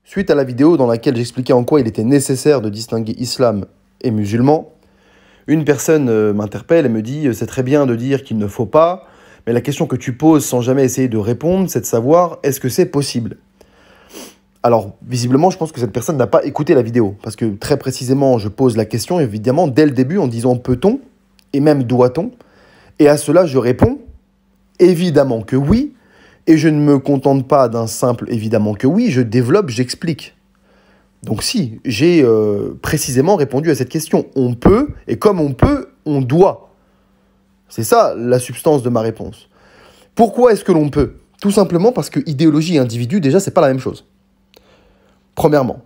Suite à la vidéo dans laquelle j'expliquais en quoi il était nécessaire de distinguer islam et musulman, une personne m'interpelle et me dit « C'est très bien de dire qu'il ne faut pas, mais la question que tu poses sans jamais essayer de répondre, c'est de savoir est-ce que c'est possible ?» Alors, visiblement, je pense que cette personne n'a pas écouté la vidéo, parce que très précisément, je pose la question, évidemment, dès le début, en disant « peut-on » et même « doit-on » et à cela, je réponds « évidemment que oui », et je ne me contente pas d'un simple « évidemment que oui », je développe, j'explique. Donc si, j'ai précisément répondu à cette question. On peut, et comme on peut, on doit. C'est ça la substance de ma réponse. Pourquoi est-ce que l'on peut? Tout simplement parce que idéologie et individu, déjà, c'est pas la même chose. Premièrement.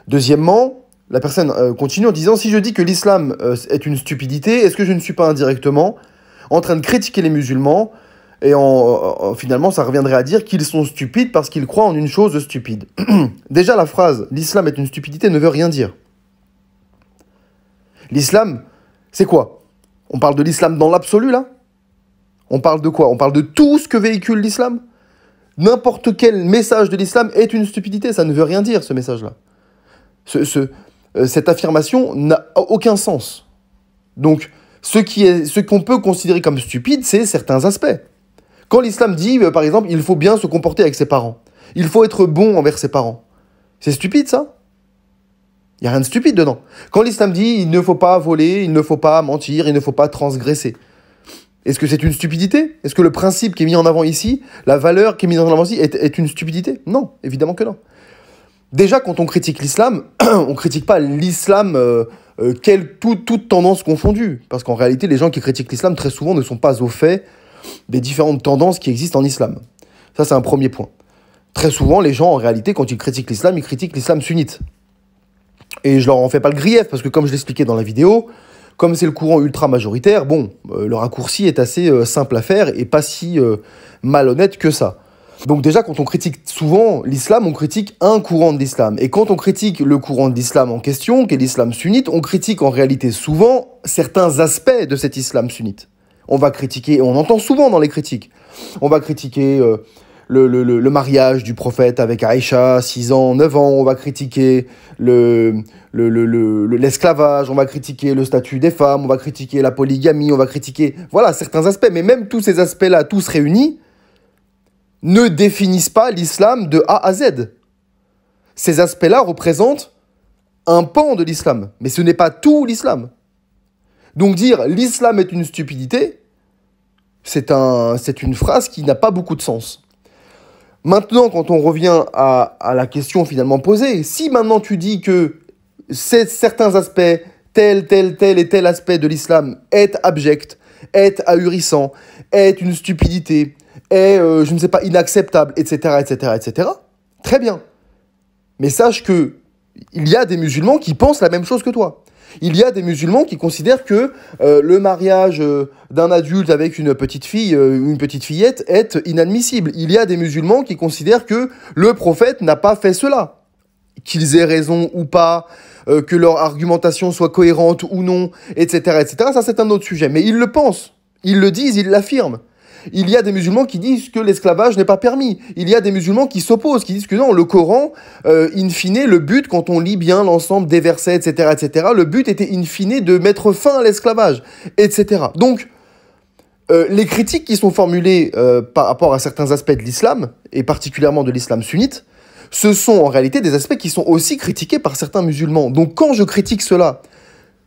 Deuxièmement, la personne continue en disant « Si je dis que l'islam est une stupidité, est-ce que je ne suis pas indirectement en train de critiquer les musulmans ?» Et finalement, ça reviendrait à dire qu'ils sont stupides parce qu'ils croient en une chose stupide. Déjà, la phrase « l'islam est une stupidité » ne veut rien dire. L'islam, c'est quoi? On parle de l'islam dans l'absolu, là? On parle de quoi? On parle de tout ce que véhicule l'islam? N'importe quel message de l'islam est une stupidité. Ça ne veut rien dire, ce message-là. Cette affirmation n'a aucun sens. Donc, ce qu'on peut considérer comme stupide, c'est certains aspects. Quand l'islam dit, par exemple, il faut bien se comporter avec ses parents, il faut être bon envers ses parents, c'est stupide, ça? Il n'y a rien de stupide dedans. Quand l'islam dit, il ne faut pas voler, il ne faut pas mentir, il ne faut pas transgresser, est-ce que c'est une stupidité? Est-ce que le principe qui est mis en avant ici, la valeur qui est mise en avant ici, est une stupidité? Non, évidemment que non. Déjà, quand on critique l'islam, on ne critique pas l'islam toute tendance confondue. Parce qu'en réalité, les gens qui critiquent l'islam, très souvent, ne sont pas au fait des différentes tendances qui existent en islam. Ça, c'est un premier point. Très souvent, les gens, en réalité, quand ils critiquent l'islam, ils critiquent l'islam sunnite. Et je leur en fais pas le grief, parce que comme je l'expliquais dans la vidéo, comme c'est le courant ultra-majoritaire, bon, le raccourci est assez simple à faire et pas si malhonnête que ça. Donc déjà, quand on critique souvent l'islam, on critique un courant de l'islam. Et quand on critique le courant de l'islam en question, qui est l'islam sunnite, on critique en réalité souvent certains aspects de cet islam sunnite. On va critiquer, on entend souvent dans les critiques, on va critiquer le mariage du prophète avec Aïcha, 6 ans, 9 ans, on va critiquer l'esclavage, on va critiquer le statut des femmes, on va critiquer la polygamie, on va critiquer, voilà, certains aspects. Mais même tous ces aspects-là, tous réunis, ne définissent pas l'islam de A à Z. Ces aspects-là représentent un pan de l'islam, mais ce n'est pas tout l'islam. Donc dire « l'islam est une stupidité », c'est une phrase qui n'a pas beaucoup de sens. Maintenant, quand on revient à la question finalement posée, si maintenant tu dis que certains aspects, tel et tel aspect de l'islam est abject, est ahurissant, est une stupidité, est, je ne sais pas, inacceptable, etc., très bien. Mais sache que il y a des musulmans qui pensent la même chose que toi. Il y a des musulmans qui considèrent que le mariage d'un adulte avec une petite fille, une petite fillette, est inadmissible. Il y a des musulmans qui considèrent que le prophète n'a pas fait cela. Qu'ils aient raison ou pas, que leur argumentation soit cohérente ou non, etc. Ça, c'est un autre sujet. Mais ils le pensent, ils le disent, ils l'affirment. Il y a des musulmans qui disent que l'esclavage n'est pas permis. Il y a des musulmans qui s'opposent, qui disent que non, le Coran, in fine, le but, quand on lit bien l'ensemble des versets, etc., le but était in fine de mettre fin à l'esclavage, etc. Donc, les critiques qui sont formulées par rapport à certains aspects de l'islam, et particulièrement de l'islam sunnite, ce sont en réalité des aspects qui sont aussi critiqués par certains musulmans. Donc, quand je critique cela,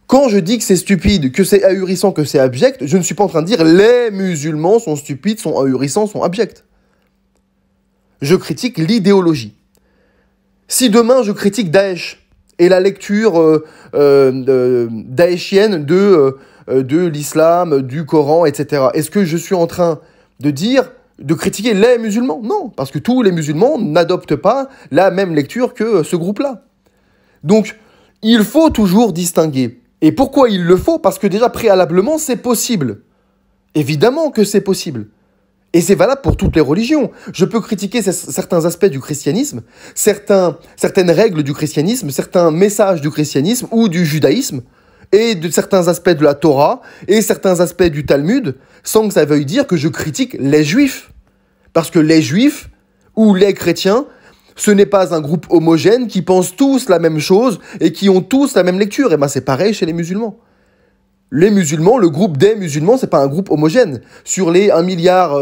quand je dis que c'est stupide, que c'est ahurissant, que c'est abject, je ne suis pas en train de dire les musulmans sont stupides, sont ahurissants, sont abjects. Je critique l'idéologie. Si demain je critique Daesh et la lecture daeshienne de l'islam, du Coran, etc., est-ce que je suis en train de critiquer les musulmans? Non, parce que tous les musulmans n'adoptent pas la même lecture que ce groupe-là. Donc, il faut toujours distinguer. Et pourquoi il le faut? Parce que déjà, préalablement, c'est possible. Évidemment que c'est possible. Et c'est valable pour toutes les religions. Je peux critiquer certains aspects du christianisme, certaines règles du christianisme, certains messages du christianisme ou du judaïsme, et de certains aspects de la Torah, et certains aspects du Talmud, sans que ça veuille dire que je critique les juifs. Parce que les juifs ou les chrétiens Ce n'est pas un groupe homogène qui pense tous la même chose et qui ont tous la même lecture. Et ben c'est pareil chez les musulmans. Les musulmans, le groupe des musulmans, c'est pas un groupe homogène. Sur les 1,5 milliard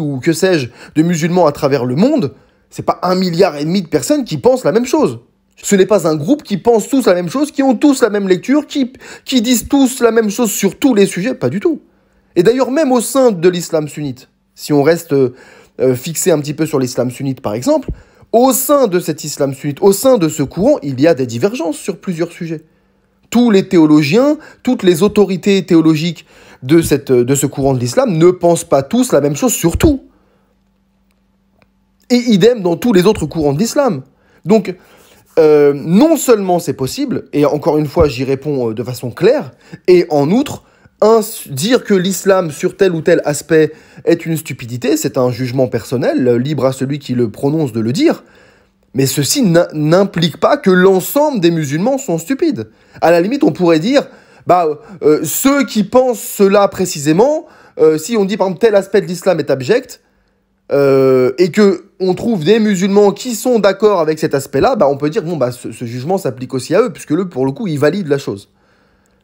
ou que sais-je de musulmans à travers le monde, c'est pas 1,5 milliard de personnes qui pensent la même chose. Ce n'est pas un groupe qui pense tous la même chose, qui ont tous la même lecture, qui disent tous la même chose sur tous les sujets, pas du tout. Et d'ailleurs, même au sein de l'islam sunnite, si on reste fixé un petit peu sur l'islam sunnite par exemple, au sein de cet islam sunnite, au sein de ce courant, il y a des divergences sur plusieurs sujets. Tous les théologiens, toutes les autorités théologiques de ce courant de l'islam ne pensent pas tous la même chose sur tout. Et idem dans tous les autres courants de l'islam. Donc, non seulement c'est possible, et encore une fois j'y réponds de façon claire, et en outre, dire que l'islam sur tel ou tel aspect est une stupidité, c'est un jugement personnel, libre à celui qui le prononce de le dire, mais ceci n'implique pas que l'ensemble des musulmans sont stupides. À la limite, on pourrait dire, ceux qui pensent cela précisément, si on dit par exemple tel aspect de l'islam est abject, et que on trouve des musulmans qui sont d'accord avec cet aspect-là, on peut dire ce jugement s'applique aussi à eux, puisque eux, pour le coup, ils valident la chose.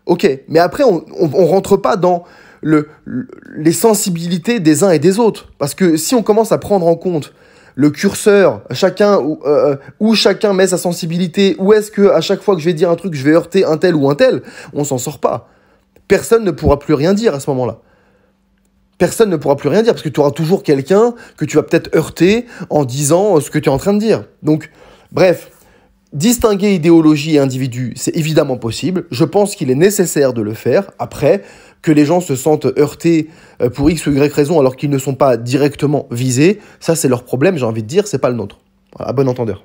Ok, mais après, on rentre pas dans les sensibilités des uns et des autres, parce que si on commence à prendre en compte le curseur, où chacun met sa sensibilité, où est-ce que à chaque fois que je vais dire un truc, je vais heurter un tel ou un tel, on s'en sort pas. Personne ne pourra plus rien dire à ce moment-là. Personne ne pourra plus rien dire, parce que tu auras toujours quelqu'un que tu vas peut-être heurter en disant ce que tu es en train de dire. Donc, bref, distinguer idéologie et individu, c'est évidemment possible. Je pense qu'il est nécessaire de le faire. Après, que les gens se sentent heurtés pour X ou Y raison alors qu'ils ne sont pas directement visés, ça c'est leur problème, j'ai envie de dire, c'est pas le nôtre. Voilà, à bon entendeur.